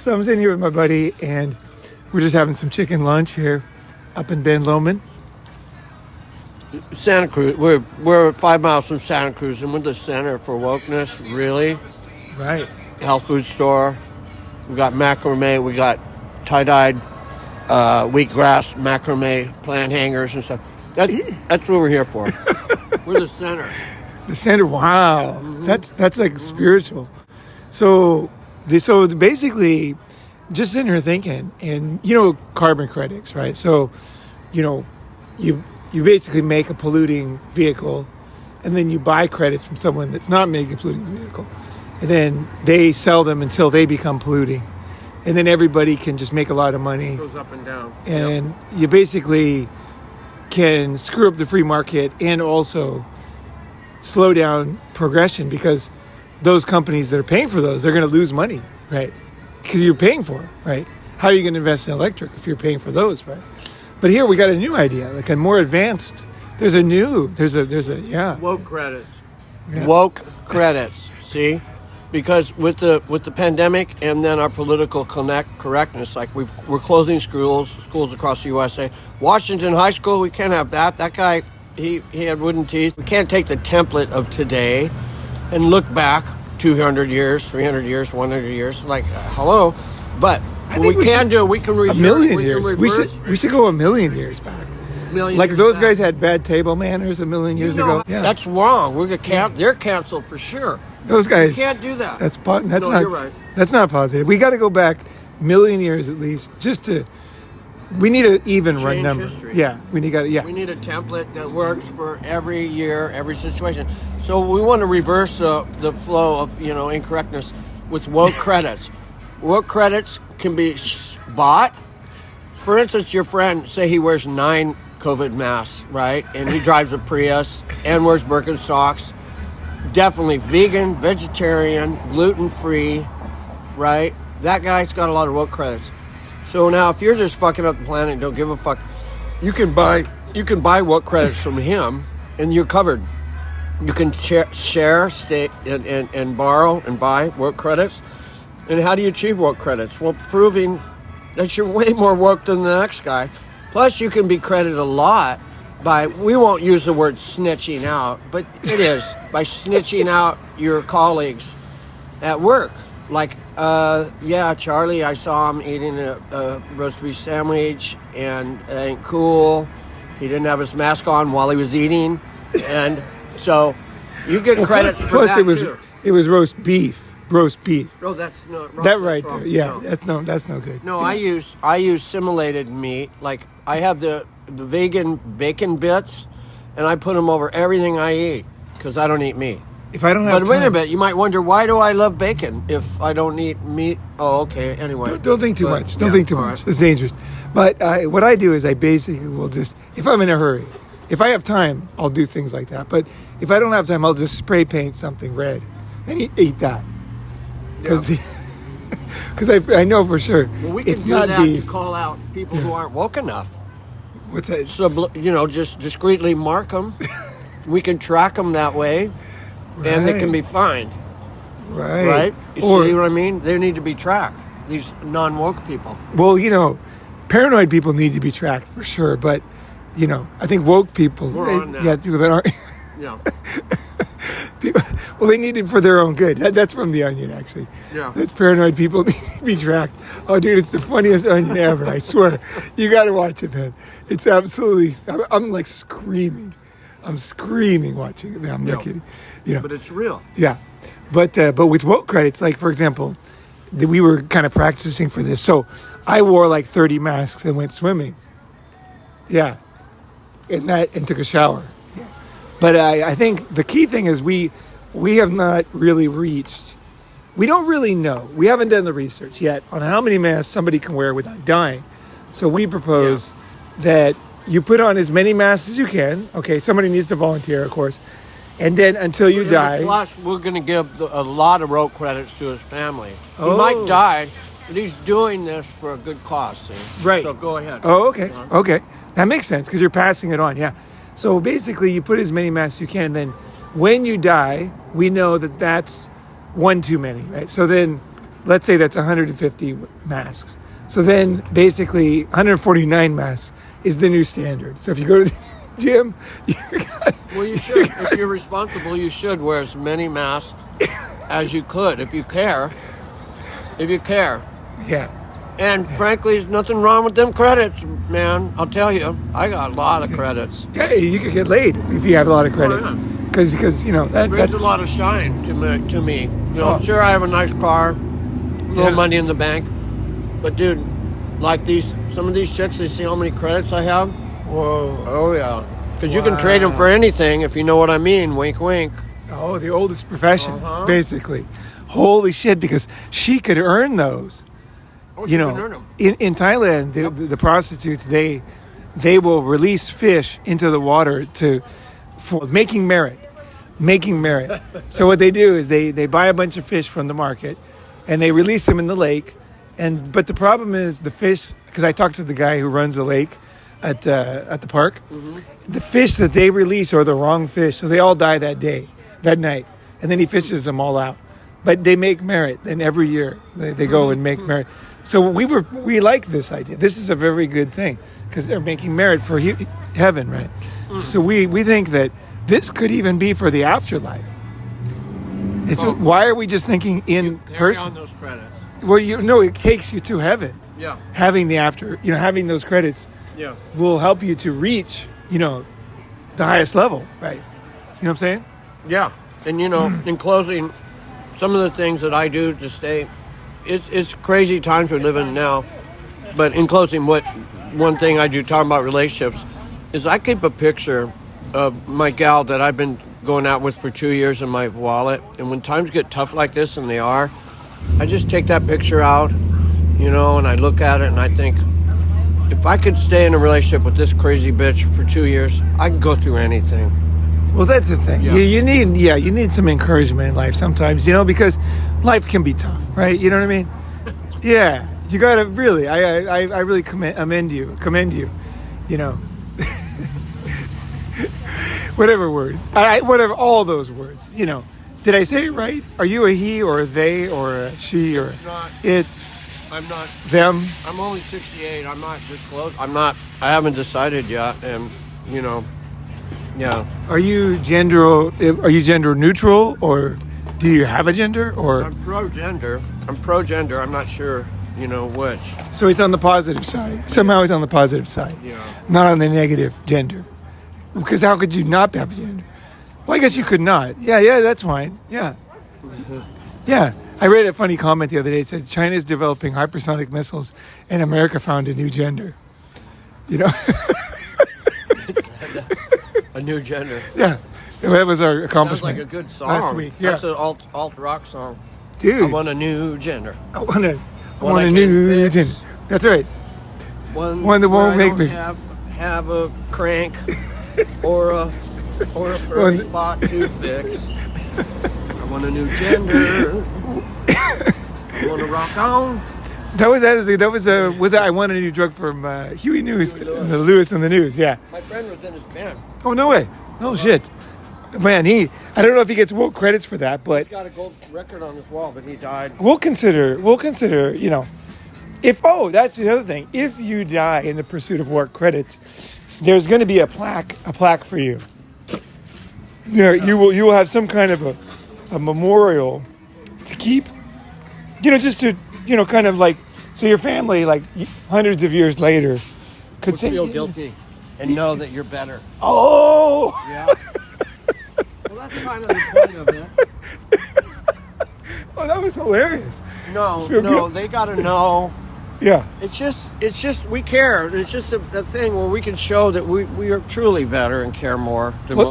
So I'm sitting here with my buddy, and we're just having some chicken lunch here up in Ben Lomond. Santa Cruz. We're 5 miles from Santa Cruz, and we're the center for wokeness, really. Right. Health food store. We got macrame. We got tie-dyed wheatgrass macrame plant hangers and stuff. That's what we're here for. We're the center. The center. Wow. Mm-hmm. That's like spiritual. So basically, just sitting here thinking, and carbon credits, right? So, you basically make a polluting vehicle, and then you buy credits from someone that's not making a polluting vehicle, and then they sell them until they become polluting, and then everybody can just make a lot of money. It goes up and down. And you basically can screw up the free market and also slow down progression, because those companies that are paying for those, they're going to lose money, right? Because you're paying for it, right? How are you going to invest in electric if you're paying for those, right? But here we got a new idea, like a more advanced. There's a woke credits. Yeah. Woke credits. See, because with the pandemic and then our political correctness, like we're closing schools across the USA. Washington High School, we can't have that. That guy, he had wooden teeth. We can't take the template of today and look back 200 years, 300 years, 100 years. Like, hello, but. We can reverse. A million years. We should go a million years back. Those guys had bad table manners a million years ago. Yeah. That's wrong. We're gonna they're canceled for sure. Those guys. You can't do that. That's not. You're right. That's not positive. We got to go back a million years at least, just to. We need an even run number. History. Yeah, we need a template that works for every year, every situation. So we want to reverse the flow of incorrectness with woke credits. Woke credits can be bought. For instance, your friend, say he wears 9 COVID masks, right? And he drives a Prius and wears Birkenstocks. Definitely vegan, vegetarian, gluten-free, right? That guy's got a lot of woke credits. So now if you're just fucking up the planet and don't give a fuck, you can buy woke credits from him and you're covered. You can share, stay, and borrow and buy woke credits. And how do you achieve woke credits? Well, proving that you're way more woke than the next guy. Plus, you can be credited a lot by, we won't use the word snitching out, but it is, by snitching out your colleagues at work. Like, Charlie, I saw him eating a roast beef sandwich, and it ain't cool. He didn't have his mask on while he was eating. And so you get credit for that, too. It was roast beef. Oh, that's no. That right there. Yeah, no. That's no good. No, I use simulated meat. Like I have the vegan bacon bits, and I put them over everything I eat because I don't eat meat. If I don't have time. But wait a minute, you might wonder, why do I love bacon if I don't eat meat? Oh, okay. Anyway, don't think too much. Don't think too much. It's dangerous. But what I do is I basically will just, if I'm in a hurry, if I have time, I'll do things like that. But if I don't have time, I'll just spray paint something red and eat that. Because I know for sure it's not beef. We can do that to call out people who aren't woke enough. What's that? So, just discreetly mark them. We can track them that way, and they can be fined. Right? You see what I mean? They need to be tracked, these non-woke people. Well, paranoid people need to be tracked for sure, but, I think woke people... We're on that. Yeah, people that aren't... Yeah. Well, they need it for their own good. That's from The Onion, actually. Yeah. That's paranoid people need to be tracked. Oh, dude, it's the funniest Onion ever. I swear. You got to watch it, man. It's absolutely... I'm like screaming. I'm screaming watching it, man. I'm not kidding. But it's real. Yeah. But with woke credits, like, for example, we were kind of practicing for this. So I wore like 30 masks and went swimming. Yeah. And took a shower. But I think the key thing is we have not really reached. We don't really know. We haven't done the research yet on how many masks somebody can wear without dying. So we propose that you put on as many masks as you can. Okay, somebody needs to volunteer, of course. And then until you die. Plus, we're going to give a lot of woke credits to his family. He might die, but he's doing this for a good cause, see? Right. So go ahead. Oh, okay. Okay. That makes sense because you're passing it on, yeah. So basically, you put as many masks as you can, and then when you die, we know that that's one too many, right? So then let's say that's 150 masks. So then basically 149 masks is the new standard. So if you go to the gym, well, you should. If you're responsible, you should wear as many masks as you could if you care. If you care. Yeah. And frankly, there's nothing wrong with them credits, man. I'll tell you, I got a lot of credits. Yeah, you could get laid if you have a lot of credits. Oh, yeah. Because you know It brings that's a lot of shine to me. You know, sure, I have a nice car, a little money in the bank, but dude, like some of these chicks, they see how many credits I have. Whoa. Oh yeah, because you can trade them for anything if you know what I mean. Wink, wink. Oh, the oldest profession, basically. Holy shit! Because she could earn those. Oh, You know, in Thailand, the prostitutes they will release fish into the water for making merit. So what they do is they buy a bunch of fish from the market, and they release them in the lake. But the problem is the fish. Because I talked to the guy who runs the lake at the park. Mm-hmm. The fish that they release are the wrong fish, so they all die that night, and then he fishes them all out. But they make merit. Then every year they go and make merit. So we like this idea. This is a very good thing because they're making merit for heaven, right? So we think that this could even be for the afterlife. Why are we just thinking in person? On those credits. Well, it takes you to heaven. Yeah. Having having those credits. Yeah. Will help you to reach, the highest level, right? You know what I'm saying? Yeah. And in closing, some of the things that I do to stay. It's crazy times we're living in now, but in closing, one thing I do talking about relationships is I keep a picture of my gal that I've been going out with for 2 years in my wallet, and when times get tough like this, and they are, I just take that picture out, and I look at it and I think, if I could stay in a relationship with this crazy bitch for 2 years, I can go through anything. Well, that's the thing. Yeah. You need some encouragement in life sometimes, because life can be tough, right? You know what I mean? Yeah, you gotta really. I really commend you. Whatever word, whatever all those words. Did I say it right? Are you a he or a they or a she or it? I'm not. Them. I'm only 68. I'm not disclosed. I haven't decided yet, and Yeah. Are you gender neutral, or do you have a gender, or? I'm pro-gender. I'm not sure, which. So it's on the positive side. Somehow it's on the positive side. Yeah. Not on the negative gender. Because how could you not have a gender? Well, I guess you could not. Yeah, that's fine. Yeah. Yeah. I read a funny comment the other day. It said, China is developing hypersonic missiles and America found a new gender. A new gender. Yeah. That was our accomplishment. Sounds like a good song. Last week. Yeah. That's an alt rock song. Dude. I want a new gender. I want a new gender. That's right. One that won't make me have a crank or a furry spot to fix. I want a new gender. I want to rock on. Was I want a new drug from Huey Lewis and the News. Yeah. My friend was in his band. Oh, no way. Oh, shit. Man, I don't know if he gets woke credits for that, but he's got a gold record on his wall, but he died. We'll consider, that's the other thing. If you die in the pursuit of work credits, there's going to be a plaque for you. You will have some kind of a memorial to keep, just to, kind of like, so your family, like hundreds of years later, could say, feel guilty and know that you're better. Oh! Yeah. Well, that's kind of the point of it. Oh, that was hilarious. No, they got to know. Yeah. It's just we care. It's just a thing where we can show that we are truly better and care more than most.